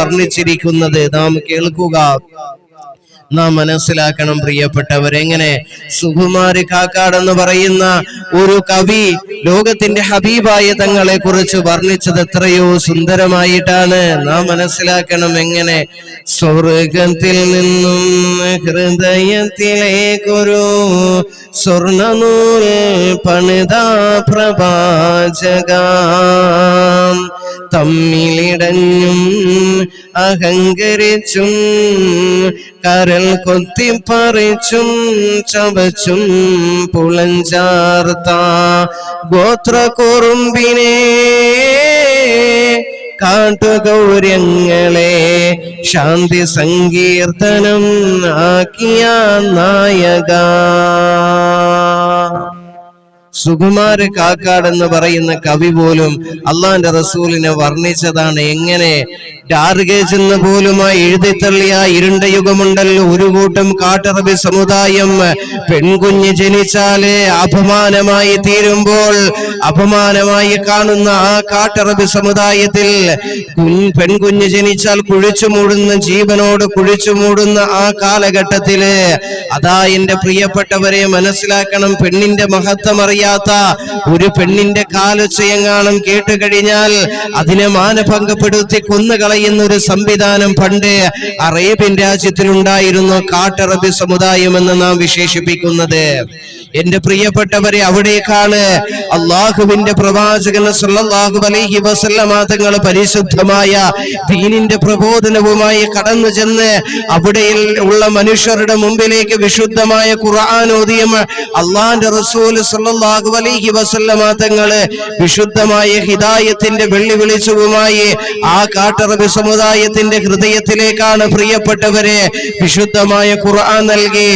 വർണ്ണിച്ചിരിക്കുന്നത് നാം കേൾക്കുക, നാം മനസ്സിലാക്കണം പ്രിയപ്പെട്ടവരെങ്ങനെ സുകുമാരി കാക്കാട് എന്ന് പറയുന്ന ഒരു കവി ലോകത്തിന്റെ ഹബീബായ തങ്ങളെ കുറിച്ച് വർണ്ണിച്ചത് എത്രയോ സുന്ദരമായിട്ടാണ്. നാം മനസ്സിലാക്കണം എങ്ങനെ സ്വർഗത്തിൽ നിന്നും ഹൃദയത്തിലേക്കൊരു സ്വർണ്ണനൂൽ പണിത പ്രവാചക തമ്മിലിടഞ്ഞും അഹങ്കരിച്ചും കരൽ കൊത്തിപ്പറിച്ചും ചവച്ചും പുളഞ്ചാർത്ത ഗോത്രകുറുമ്പിനെ കാട്ടുഗൗര്യങ്ങളെ ശാന്തി സങ്കീർത്തനം ആക്കിയ നായക. സുകുമാര കാക്കാട് എന്ന് പറയുന്ന കവി പോലും അള്ളാന്റെ റസൂലിനെ വർണ്ണിച്ചതാണ്. എങ്ങനെ ടാർഗേജ് എന്ന് പോലുമായി എഴുതിത്തള്ളിയ ഇരുണ്ട യുഗമുണ്ടല്ലോ, ഒരു കൂട്ടം കാട്ടറബി സമുദായം പെൺകുഞ്ഞ് ജനിച്ചാല് അപമാനമായി തീരുമ്പോൾ അപമാനമായി കാണുന്ന ആ കാട്ടറബി സമുദായത്തിൽ പെൺകുഞ്ഞ് ജനിച്ചാൽ കുഴിച്ചു മൂടുന്ന, ജീവനോട് കുഴിച്ചു മൂടുന്ന ആ കാലഘട്ടത്തില് അതാ എന്റെ പ്രിയപ്പെട്ടവരെ മനസ്സിലാക്കണം, പെണ്ണിന്റെ മഹത്വം അറിയാത്ത ഒരു പെണ്ണിന്റെ കാലൊച്ചയെങ്ങാനും കേട്ടുകഴിഞ്ഞാൽ അതിനെ മാനഭംഗപ്പെടുത്തി കൊന്നുകളയുന്ന ഒരു സംവിധാനം പണ്ട് അറേബ്യൻ രാജ്യത്തിലുണ്ടായിരുന്നു, കാട്ടറബി സമുദായം എന്ന് നാം വിശേഷിപ്പിക്കുന്നത്. എന്റെ പ്രിയപ്പെട്ടവരെ, അവിടേക്കാണ് അള്ളാഹുവിന്റെ പ്രവാചകൻ സല്ലല്ലാഹു അലൈഹി വസല്ലമ തങ്ങൾ പരിശുദ്ധമായ ദീനിന്റെ പ്രബോധനവുമായി കടന്നു ചെന്ന് അവിടെ ഉള്ള മനുഷ്യരുടെ മുമ്പിലേക്ക് വിശുദ്ധമായ ഖുർആൻ ഓതിയ അള്ളാന്റെ റസൂൽ സല്ലല്ലാഹു അലൈഹി വസല്ലമ തങ്ങൾ വിശുദ്ധമായ ഹിദായത്തിന്റെ വെള്ളി വെളിച്ചവുമായി ആ കാട്ടറബി സമുദായത്തിന്റെ ഹൃദയത്തിലേക്കാണ് പ്രിയപ്പെട്ടവരെ വിശുദ്ധമായ ഖുർആൻ നൽകി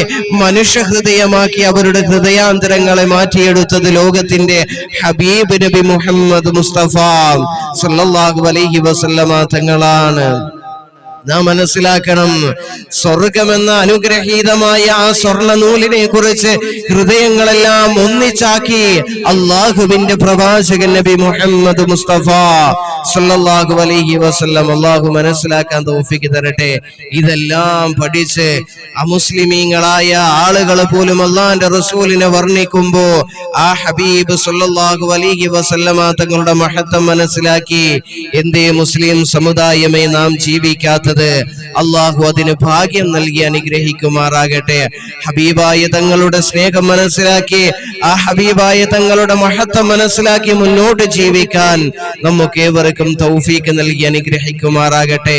മനുഷ്യ ഹൃദയമാക്കി അവരുടെ ഹൃദയാന്തരങ്ങളെ മാറ്റിയെടുത്തത് ലോകത്തിന്റെ ഹബീബ് നബി മുഹമ്മദ് മുസ്തഫ സല്ലല്ലാഹു അലൈഹി വസല്ലമ തങ്ങളാണ്. നാം മനസ്സിലാക്കണം, സ്വർഗമെന്ന അനുഗ്രഹീതമായ ആ സ്വർണ്ണ നൂലിനെ കുറിച്ച് ഹൃദയങ്ങളെല്ലാം ഒന്നിച്ചാക്കി അള്ളാഹുവിന്റെ പ്രവാചകൻ നബി മുഹമ്മദ് മുസ്തഫ സല്ലല്ലാഹു അലൈഹി വസല്ലം അള്ളാഹു മനസ്സിലാക്കാൻ തൗഫീഖ് തരട്ടെ. ഇതെല്ലാം പഠിച്ച് അമുസ്ലിമീങ്ങളായ ആളുകൾ പോലും അള്ളാന്റെ റസൂലിനെ വർണ്ണിക്കുമ്പോ ആ ഹബീബ് സല്ലല്ലാഹു അലൈഹി വസല്ലമ തങ്ങളുടെ മഹത്വം മനസ്സിലാക്കി എന്തേ മുസ്ലിം സമുദായമേ നാം ജീവിക്കാത്തത്? അള്ളാഹു അതിന് ഭാഗ്യം നൽകി അനുഗ്രഹിക്കുമാറാകട്ടെ. ഹബീബായ തങ്ങളുടെ സ്നേഹം മനസ്സിലാക്കി ആ ഹബീബായ തങ്ങളുടെ മഹത്വം മനസ്സിലാക്കി മുന്നോട്ട് ജീവിക്കാൻ നമുക്കേവർക്കും തൗഫീഖ് നൽകി അനുഗ്രഹിക്കുമാറാകട്ടെ.